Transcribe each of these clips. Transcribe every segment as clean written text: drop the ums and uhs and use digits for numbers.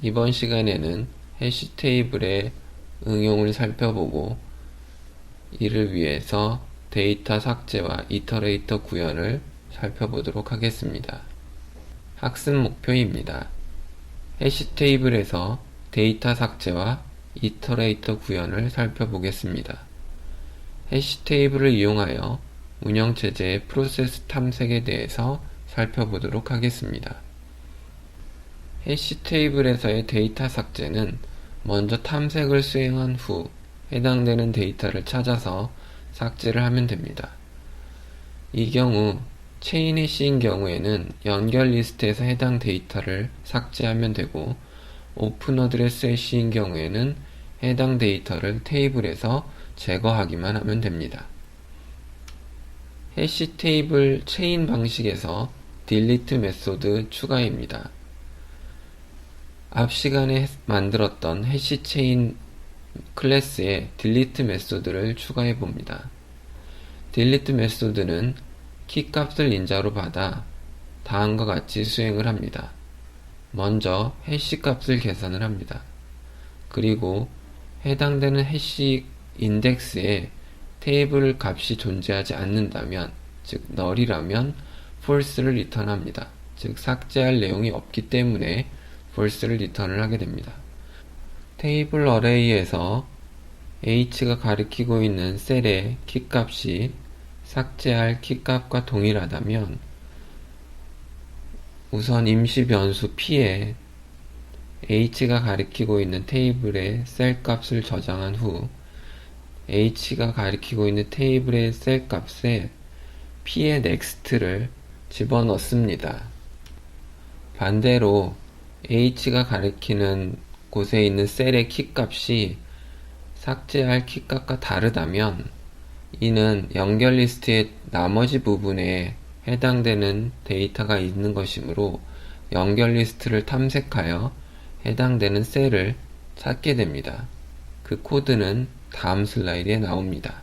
이번 시간에는 해시 테이블의 응용을 살펴보고 이를 위해서 데이터 삭제와 이터레이터 구현을 살펴보도록 하겠습니다. 학습 목표입니다. 해시 테이블에서 데이터 삭제와 이터레이터 구현을 살펴보겠습니다. 해시 테이블을 이용하여 운영체제의 프로세스 탐색에 대해서 살펴보도록 하겠습니다. 해시 테이블에서의 데이터 삭제는 먼저 탐색을 수행한 후 해당되는 데이터를 찾아서 삭제를 하면 됩니다. 이 경우 체인 해시인 경우에는 연결 리스트에서 해당 데이터를 삭제하면 되고, 오픈 어드레스 해시인 경우에는 해당 데이터를 테이블에서 제거하기만 하면 됩니다. 해시 테이블 체인 방식에서 딜리트 메소드 추가입니다. 앞 시간에 만들었던 해시 체인 클래스에 딜리트 메소드를 추가해 봅니다. 딜리트 메소드는 키값을 인자로 받아 다음과 같이 수행을 합니다. 먼저 해시 값을 계산을 합니다. 그리고 해당되는 해시 인덱스에 테이블 값이 존재하지 않는다면, 즉 null이라면 false를 리턴합니다. 즉 삭제할 내용이 없기 때문에 false를 리턴을 하게 됩니다. 테이블 어레이에서 h가 가리키고 있는 셀의 키값이 삭제할 키값과 동일하다면 우선 임시 변수 p에 h가 가리키고 있는 테이블의 셀 값을 저장한 후 h가 가리키고 있는 테이블의 셀 값에 p의 next를 집어넣습니다. 반대로 h가 가리키는 곳에 있는 셀의 키값이 삭제할 키값과 다르다면 이는 연결 리스트의 나머지 부분에 해당되는 데이터가 있는 것이므로 연결 리스트를 탐색하여 해당되는 셀을 찾게 됩니다. 그 코드는 다음 슬라이드에 나옵니다.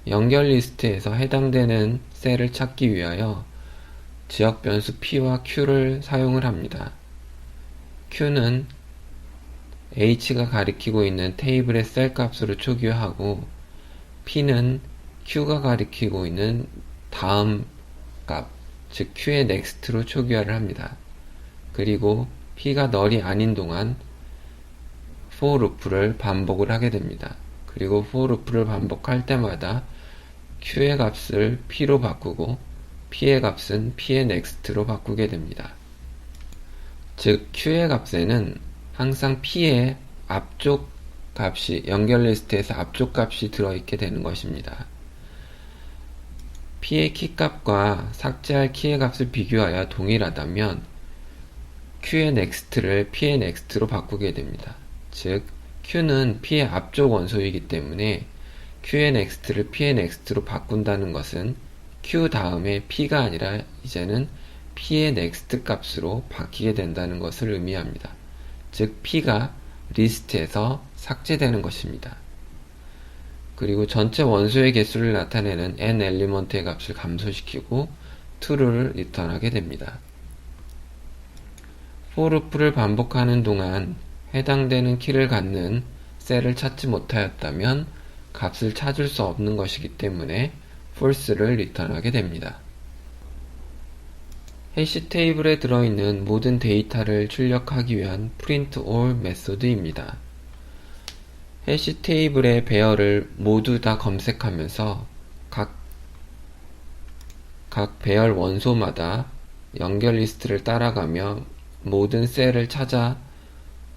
연결 리스트에서 해당되는 셀을 찾기 위하여 지역 변수 p와 q를 사용을 합니다. q는 h가 가리키고 있는 테이블의 셀 값으로 초기화하고, p는 q가 가리키고 있는 다음 값, 즉 q의 next로 초기화를 합니다. 그리고 p가 null이 아닌 동안 for loop를 반복을 하게 됩니다. 그리고 for loop를 반복할 때마다 q의 값을 p로 바꾸고 p의 값은 p의 next로 바꾸게 됩니다. 즉 q의 값에는 항상 p의 앞쪽 값이 연결 리스트에서 앞쪽 값이 들어있게 되는 것입니다. p의 키값과 삭제할 키의 값을 비교하여 동일하다면 q의 next를 p의 next로 바꾸게 됩니다. 즉 q는 p의 앞쪽 원소이기 때문에 q의 next를 p의 next로 바꾼다는 것은 q 다음에 p가 아니라 이제는 p의 next 값으로 바뀌게 된다는 것을 의미합니다. 즉 p가 리스트에서 삭제되는 것입니다. 그리고 전체 원소의 개수를 나타내는 n 엘리먼트의 값을 감소시키고 true를 리턴하게 됩니다. for loop를 반복하는 동안 해당되는 키를 갖는 셀을 찾지 못하였다면 값을 찾을 수 없는 것이기 때문에 false를 리턴하게 됩니다. 해시 테이블에 들어있는 모든 데이터를 출력하기 위한 print all 메소드입니다. 해시 테이블의 배열을 모두 다 검색하면서 각 배열 원소마다 연결 리스트를 따라가며 모든 셀을 찾아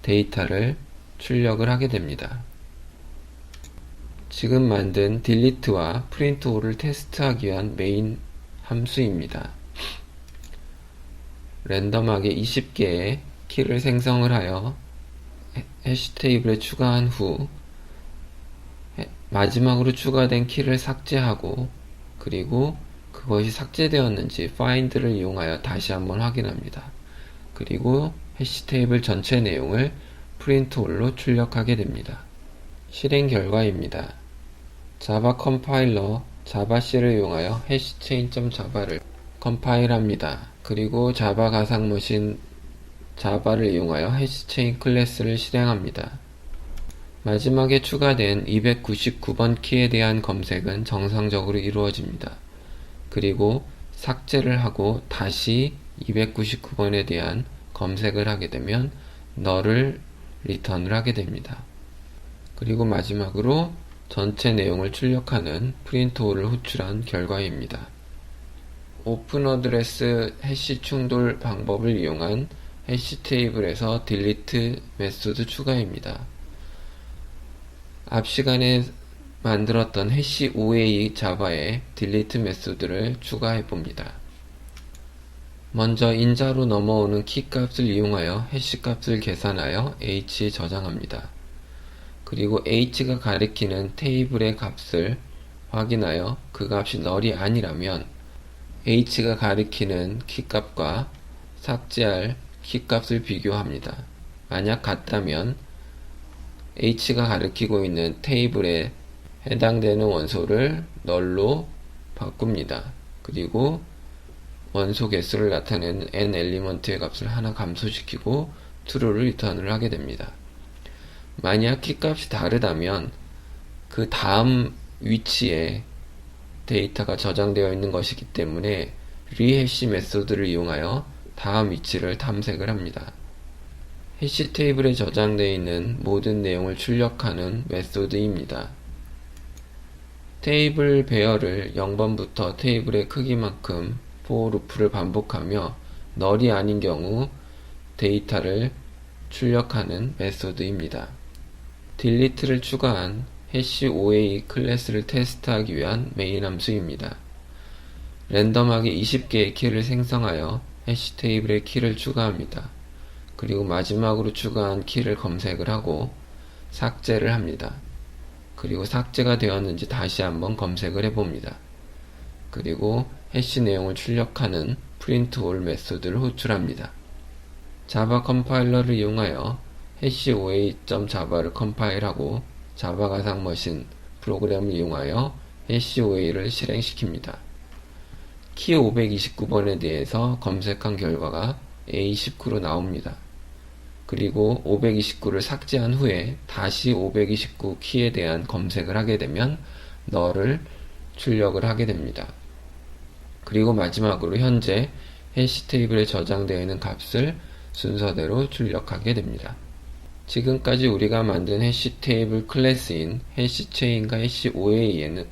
데이터를 출력을 하게 됩니다. 지금 만든 delete와 print all을 테스트하기 위한 메인 함수입니다. 랜덤하게 20개의 키를 생성을 하여 해시 테이블에 추가한 후 마지막으로 추가된 키를 삭제하고, 그리고 그것이 삭제되었는지 find를 이용하여 다시 한번 확인합니다. 그리고 해시 테이블 전체 내용을 print all로 출력하게 됩니다. 실행 결과입니다. 자바 컴파일러 자바C를 이용하여 hashchain.java를 컴파일합니다. 그리고 자바 가상머신 자바를 이용하여 해시체인 클래스를 실행합니다. 마지막에 추가된 299번 키에 대한 검색은 정상적으로 이루어집니다. 그리고 삭제를 하고 다시 299번에 대한 검색을 하게 되면 null을 리턴을 하게 됩니다. 그리고 마지막으로 전체 내용을 출력하는 print_all을 호출한 결과입니다. 오픈 어드레스 해시 충돌 방법을 이용한 해시 테이블에서 delete 메소드 추가입니다. 앞 시간에 만들었던 해시 OA 자바에 delete 메소드를 추가해 봅니다. 먼저 인자로 넘어오는 키 값을 이용하여 해시 값을 계산하여 h에 저장합니다. 그리고 h가 가리키는 테이블의 값을 확인하여 그 값이 null이 아니라면 h가 가리키는 키 값과 삭제할 키 값을 비교합니다. 만약 같다면 h가 가리키고 있는 테이블에 해당되는 원소를 null로 바꿉니다. 그리고 원소 개수를 나타내는 n 엘리먼트의 값을 하나 감소시키고 true를 리턴을 하게 됩니다. 만약 키값이 다르다면 그 다음 위치에 데이터가 저장되어 있는 것이기 때문에 리해시 메소드를 이용하여 다음 위치를 탐색을 합니다. 해시 테이블에 저장되어 있는 모든 내용을 출력하는 메소드입니다. 테이블 배열을 0번부터 테이블의 크기만큼 for 루프를 반복하며 null이 아닌 경우 데이터를 출력하는 메소드입니다. delete를 추가한 해시 OA 클래스를 테스트하기 위한 메인 함수입니다. 랜덤하게 20개의 키를 생성하여 해시 테이블에 키를 추가합니다. 그리고 마지막으로 추가한 키를 검색을 하고 삭제를 합니다. 그리고 삭제가 되었는지 다시 한번 검색을 해봅니다. 그리고 해시 내용을 출력하는 print_all 메소드를 호출합니다. 자바 컴파일러를 이용하여 해시 OA.java를 컴파일하고 자바 가상 머신 프로그램을 이용하여 해시 OA를 실행시킵니다. 키 529번에 대해서 검색한 결과가 A19로 나옵니다. 그리고 529를 삭제한 후에 다시 529 키에 대한 검색을 하게 되면 null을 출력을 하게 됩니다. 그리고 마지막으로 현재 해시 테이블에 저장되어 있는 값을 순서대로 출력하게 됩니다. 지금까지 우리가 만든 해시 테이블 클래스인 해시 체인과 해시 OA에는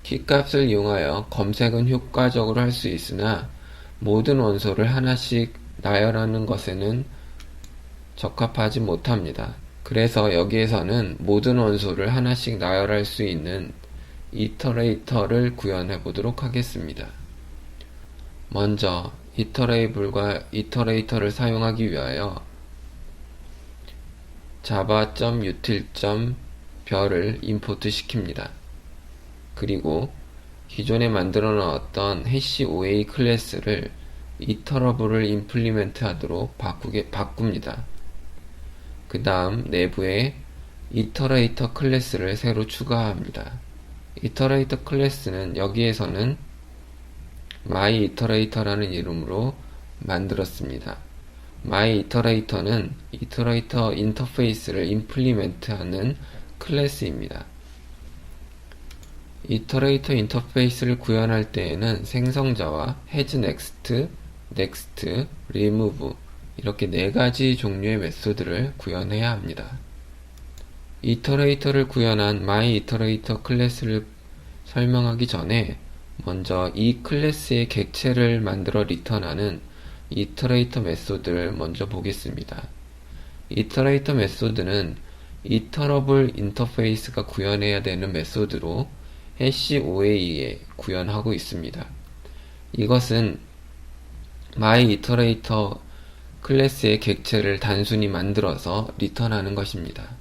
키값을 이용하여 검색은 효과적으로 할 수 있으나 모든 원소를 하나씩 나열하는 것에는 적합하지 못합니다. 그래서 여기에서는 모든 원소를 하나씩 나열할 수 있는 이터레이터를 구현해 보도록 하겠습니다. 먼저 이터레이블과 이터레이터를 사용하기 위하여 java.util.별을 임포트 시킵니다. 그리고 기존에 만들어 놓았던 해시 OA 클래스를 이터러블을 임플리멘트 하도록 바꿉니다. 그 다음 내부에 이터레이터 클래스를 새로 추가합니다. 이터레이터 클래스는 여기에서는 myIterator라는 이름으로 만들었습니다. myIterator는 이터레이터 인터페이스를 임플리멘트하는 클래스입니다. 이터레이터 인터페이스를 구현할 때에는 생성자와 hasNext, next, remove 이렇게 4가지 종류의 메소드를 구현해야 합니다. 이터레이터를 구현한 myIterator 클래스를 설명하기 전에 먼저 이 클래스의 객체를 만들어 리턴하는 이터레이터 메소드를 먼저 보겠습니다. 이터레이터 메소드는 이터러블 인터페이스가 구현해야 되는 메소드로 해시 OA에 구현하고 있습니다. 이것은 myIterator 클래스의 객체를 단순히 만들어서 리턴하는 것입니다.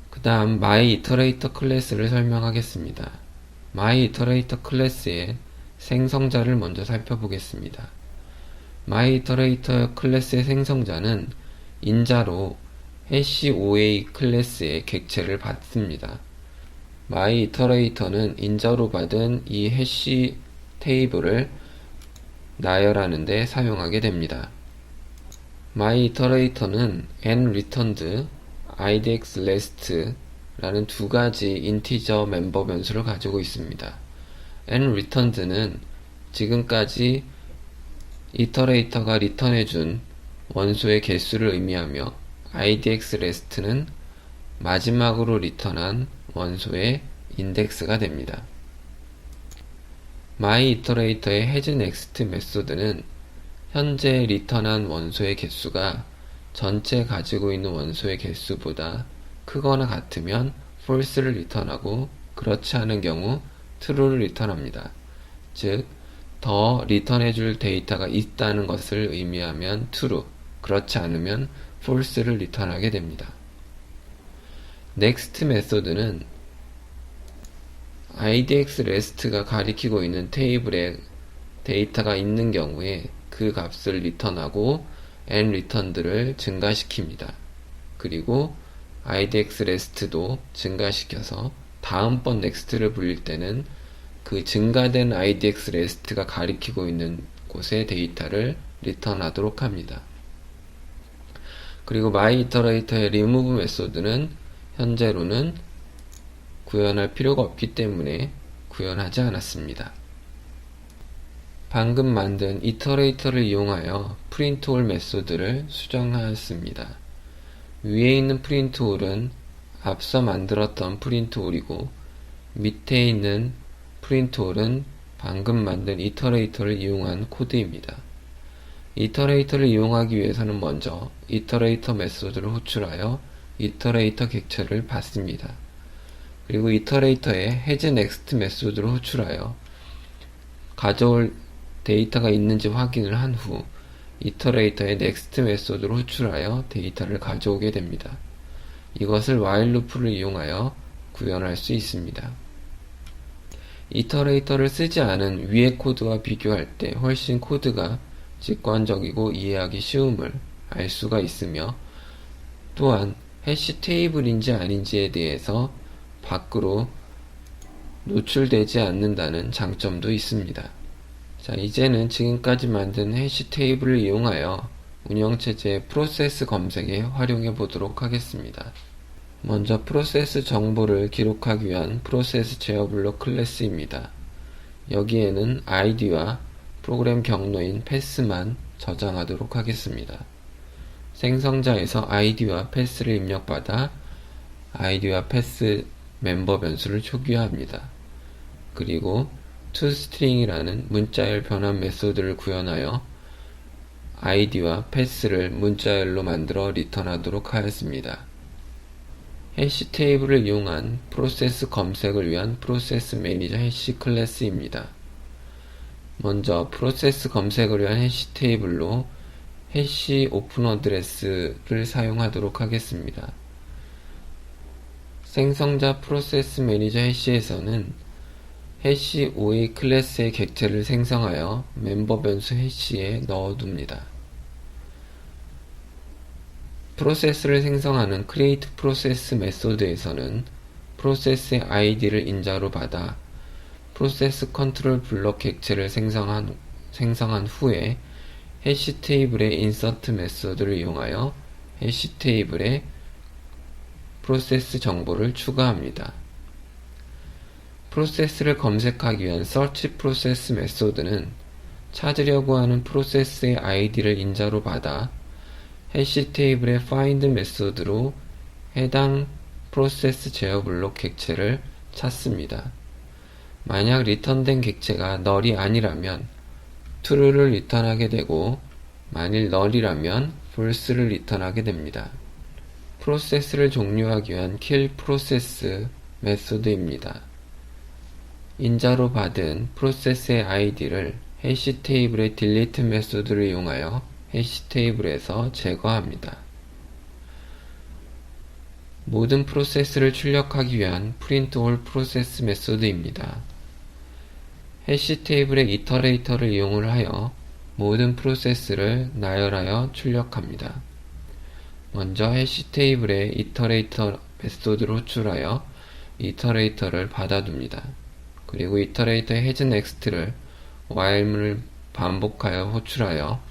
그 다음 myIterator 클래스를 설명하겠습니다. myIterator 클래스의 생성자를 먼저 살펴보겠습니다. myIterator 클래스의 생성자는 인자로 해시 OA 클래스의 객체를 받습니다. myIterator는 인자로 받은 이 해시 테이블을 나열하는 데 사용하게 됩니다. myIterator는 nReturned, idxLast라는 두 가지 인티저 멤버 변수를 가지고 있습니다. nReturned는 지금까지 이터레이터가 리턴해준 원소의 개수를 의미하며 idxLast는 마지막으로 리턴한 원소의 인덱스가 됩니다. myIterator의 hasNext 메소드는 현재 리턴한 원소의 개수가 전체 가지고 있는 원소의 개수보다 크거나 같으면 false를 리턴하고 그렇지 않은 경우 true를 리턴합니다. 즉, 더 리턴해줄 데이터가 있다는 것을 의미하면 true, 그렇지 않으면 false를 리턴하게 됩니다. next 메소드는 idxLast가 가리키고 있는 테이블에 데이터가 있는 경우에 그 값을 리턴하고 nReturned를 증가시킵니다. 그리고 idxLast도 증가시켜서 다음번 next를 불릴 때는 그 증가된 idxLast가 가리키고 있는 곳의 데이터를 리턴하도록 합니다. 그리고 myIterator의 remove 메소드는 현재로는 구현할 필요가 없기 때문에 구현하지 않았습니다. 방금 만든 이터레이터를 이용하여 printall 메소드를 수정하였습니다. 위에 있는 printall은 앞서 만들었던 printall이고 밑에 있는 printall은 방금 만든 이터레이터를 이용한 코드입니다. 이터레이터를 이용하기 위해서는 먼저 이터레이터 메소드를 호출하여 이터레이터 객체를 받습니다. 그리고 이터레이터의 hasNext 메소드를 호출하여 가져올 데이터가 있는지 확인을 한 후 이터레이터의 next 메소드를 호출하여 데이터를 가져오게 됩니다. 이것을 while 루프를 이용하여 구현할 수 있습니다. 이터레이터를 쓰지 않은 위의 코드와 비교할 때 훨씬 코드가 직관적이고 이해하기 쉬움을 알 수가 있으며 또한 해시 테이블인지 아닌지에 대해서 밖으로 노출되지 않는다는 장점도 있습니다. 자, 이제는 지금까지 만든 해시 테이블을 이용하여 운영체제의 프로세스 검색에 활용해 보도록 하겠습니다. 먼저 프로세스 정보를 기록하기 위한 프로세스 제어 블록 클래스입니다. 여기에는 id와 프로그램 경로인 pass만 저장하도록 하겠습니다. 생성자에서 id와 pass를 입력받아 id와 pass 멤버 변수를 초기화합니다. 그리고 toString이라는 문자열 변환 메소드를 구현하여 id와 pass를 문자열로 만들어 리턴하도록 하였습니다. 해시 테이블을 이용한 프로세스 검색을 위한 프로세스 매니저 해시 클래스입니다. 먼저 프로세스 검색을 위한 해시 테이블로 해시 오픈 어드레스를 사용하도록 하겠습니다. 생성자 프로세스 매니저 해시에서는 해시 OA 클래스의 객체를 생성하여 멤버 변수 해시에 넣어둡니다. 프로세스를 생성하는 create process 메소드에서는 프로세스의 id를 인자로 받아 프로세스 컨트롤 블록 객체를 생성한 후에 해시 테이블의 insert 메소드를 이용하여 해시 테이블에 프로세스 정보를 추가합니다. 프로세스를 검색하기 위한 search process 메소드는 찾으려고 하는 프로세스의 id를 인자로 받아 해시 테이블의 find 메소드로 해당 프로세스 제어 블록 객체를 찾습니다. 만약 리턴된 객체가 null이 아니라면 true를 리턴하게 되고 만일 null이라면 false를 리턴하게 됩니다. 프로세스를 종료하기 위한 kill process 메소드입니다. 인자로 받은 프로세스의 id를 해시 테이블의 delete 메소드를 이용하여 해시 테이블에서 제거합니다. 모든 프로세스를 출력하기 위한 print all process 메소드입니다. 해시 테이블의 이터레이터를 이용을 하여 모든 프로세스를 나열하여 출력합니다. 먼저 해시 테이블의 이터레이터 메소드를 호출하여 이터레이터를 받아둡니다. 그리고 이터레이터의 hasNext를 while문을 반복하여 호출하여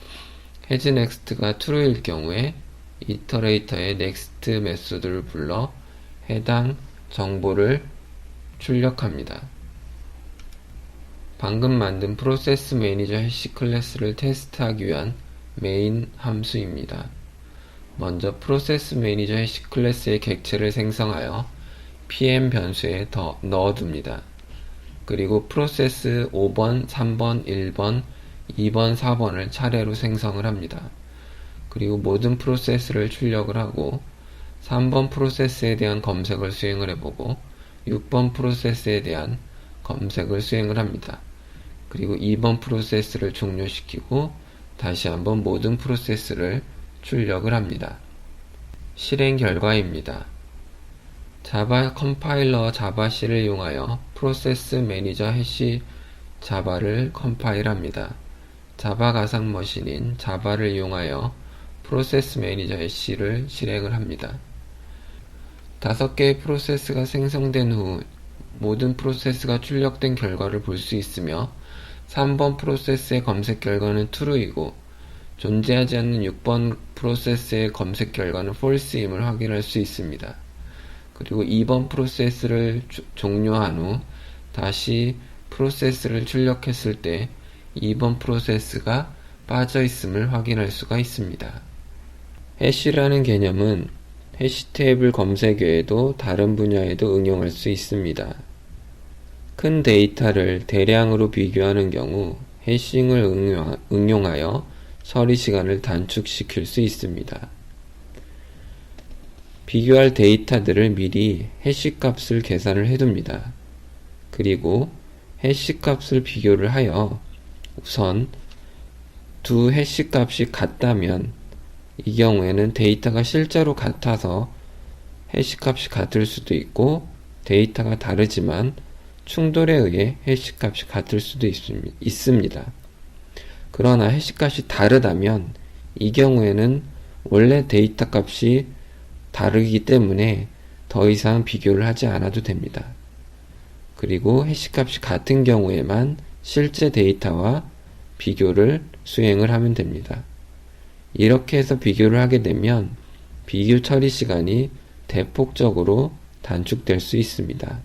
hasNext가 true일 경우에 이터레이터의 next 메소드를 불러 해당 정보를 출력합니다. 방금 만든 프로세스 매니저 해시 클래스를 테스트하기 위한 메인 함수입니다. 먼저 프로세스 매니저 해시 클래스의 객체를 생성하여 pm 변수에 넣어둡니다. 그리고 프로세스 5번, 3번, 1번, 2번, 4번을 차례로 생성을 합니다. 그리고 모든 프로세스를 출력을 하고 3번 프로세스에 대한 검색을 수행을 해보고 6번 프로세스에 대한 검색을 수행을 합니다. 그리고 2번 프로세스를 종료시키고 다시 한번 모든 프로세스를 출력을 합니다. 실행 결과입니다. 자바 컴파일러 자바C를 이용하여 프로세스 매니저 해시 자바를 컴파일합니다. 자바 가상 머신인 자바를 이용하여 프로세스 매니저 해시를 실행을 합니다. 5개의 프로세스가 생성된 후 모든 프로세스가 출력된 결과를 볼 수 있으며 3번 프로세스의 검색 결과는 true이고 존재하지 않는 6번 프로세스의 검색 결과는 false임을 확인할 수 있습니다. 그리고 2번 프로세스를 종료한 후 다시 프로세스를 출력했을 때 2번 프로세스가 빠져 있음을 확인할 수가 있습니다. 해시라는 개념은 해시 테이블 검색 외에도 다른 분야에도 응용할 수 있습니다. 큰 데이터를 대량으로 비교하는 경우 해싱을 응용하여 처리 시간을 단축시킬 수 있습니다. 비교할 데이터들을 미리 해시 값을 계산을 해둡니다. 그리고 해시 값을 비교를 하여 우선 두 해시 값이 같다면 이 경우에는 데이터가 실제로 같아서 해시 값이 같을 수도 있고 데이터가 다르지만 충돌에 의해 해시 값이 같을 수도 있습니다. 그러나 해시 값이 다르다면 이 경우에는 원래 데이터 값이 다르기 때문에 더 이상 비교를 하지 않아도 됩니다. 그리고 해시 값이 같은 경우에만 실제 데이터와 비교를 수행을 하면 됩니다. 이렇게 해서 비교를 하게 되면 비교 처리 시간이 대폭적으로 단축될 수 있습니다.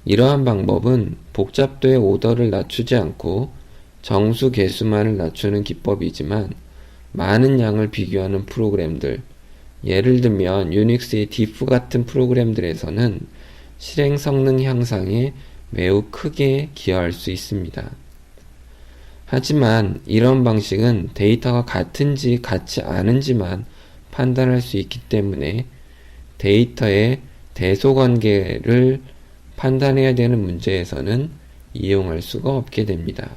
이러한 방법은 복잡도의 오더를 낮추지 않고 정수 개수만을 낮추는 기법이지만 많은 양을 비교하는 프로그램들, 예를 들면 유닉스의 diff 같은 프로그램들에서는 실행 성능 향상에 매우 크게 기여할 수 있습니다. 하지만 이런 방식은 데이터가 같은지 같지 않은지만 판단할 수 있기 때문에 데이터의 대소관계를 판단해야 되는 문제에서는 이용할 수가 없게 됩니다.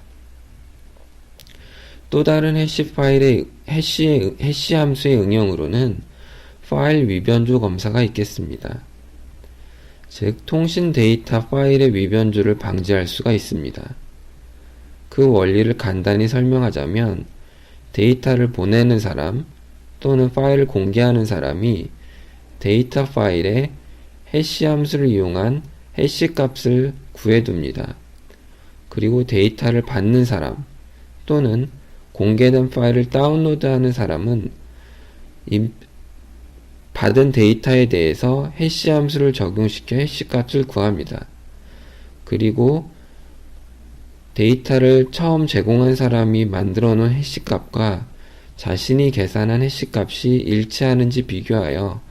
또 다른 해시 파일의 해시 함수의 응용으로는 파일 위변조 검사가 있겠습니다. 즉, 통신 데이터 파일의 위변조를 방지할 수가 있습니다. 그 원리를 간단히 설명하자면 데이터를 보내는 사람 또는 파일을 공개하는 사람이 데이터 파일에 해시 함수를 이용한 해시 값을 구해둡니다. 그리고 데이터를 받는 사람 또는 공개된 파일을 다운로드하는 사람은 받은 데이터에 대해서 해시 함수를 적용시켜 해시 값을 구합니다. 그리고 데이터를 처음 제공한 사람이 만들어 놓은 해시 값과 자신이 계산한 해시 값이 일치하는지 비교하여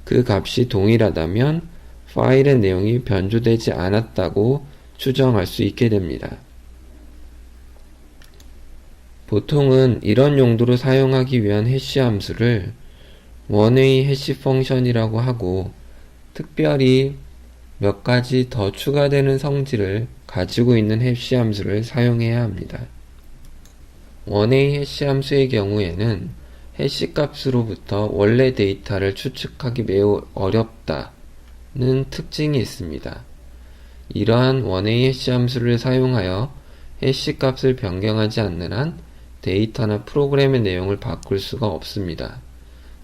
그 값이 동일하다면 파일의 내용이 변조되지 않았다고 추정할 수 있게 됩니다. 보통은 이런 용도로 사용하기 위한 해시 함수를 원웨이 해시 펑션이라고 하고 특별히 몇 가지 더 추가되는 성질을 가지고 있는 해시 함수를 사용해야 합니다. 원웨이 해시 함수의 경우에는 해시 값으로부터 원래 데이터를 추측하기 매우 어렵다는 특징이 있습니다. 이러한 원웨이 해시 함수를 사용하여 해시 값을 변경하지 않는 한 데이터나 프로그램의 내용을 바꿀 수가 없습니다.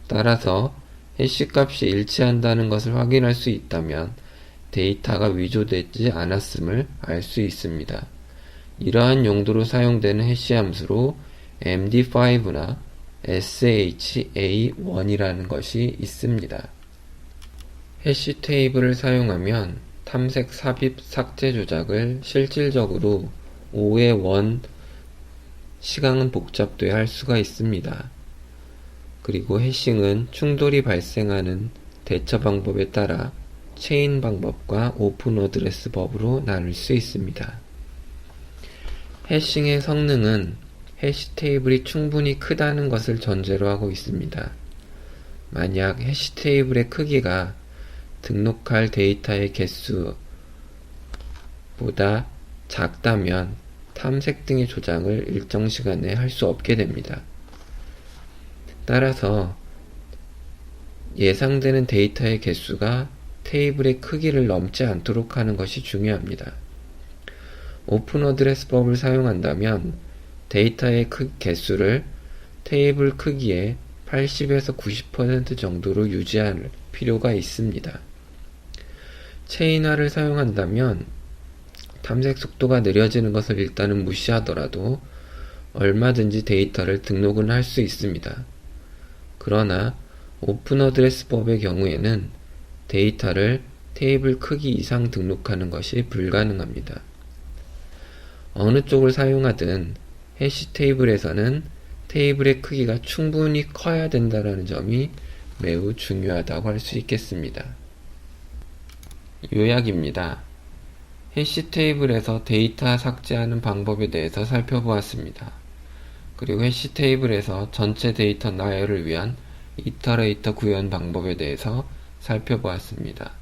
따라서 해시 값이 일치한다는 것을 확인할 수 있다면 데이터가 위조되지 않았음을 알 수 있습니다. 이러한 용도로 사용되는 해시 함수로 MD5나 SHA1이라는 것이 있습니다. 해시 테이블을 사용하면 탐색 삽입 삭제 조작을 실질적으로 5의 원 시간은 복잡돼 할 수가 있습니다. 그리고 해싱은 충돌이 발생하는 대처 방법에 따라 체인 방법과 오픈 어드레스 법으로 나눌 수 있습니다. 해싱의 성능은 해시 테이블이 충분히 크다는 것을 전제로 하고 있습니다. 만약 해시 테이블의 크기가 등록할 데이터의 개수보다 작다면 탐색 등의 조작을 일정 시간에 할 수 없게 됩니다. 따라서 예상되는 데이터의 개수가 테이블의 크기를 넘지 않도록 하는 것이 중요합니다. 오픈 어드레스법을 사용한다면 데이터의 개수를 테이블 크기의 80에서 90% 정도로 유지할 필요가 있습니다. 체인화를 사용한다면 탐색 속도가 느려지는 것을 일단은 무시하더라도 얼마든지 데이터를 등록은 할 수 있습니다. 그러나 오픈 어드레스법의 경우에는 데이터를 테이블 크기 이상 등록하는 것이 불가능합니다. 어느 쪽을 사용하든 해시 테이블에서는 테이블의 크기가 충분히 커야 된다는 점이 매우 중요하다고 할 수 있겠습니다. 요약입니다. 해시 테이블에서 데이터 삭제하는 방법에 대해서 살펴보았습니다. 그리고 해시 테이블에서 전체 데이터 나열을 위한 이터레이터 구현 방법에 대해서 살펴보았습니다.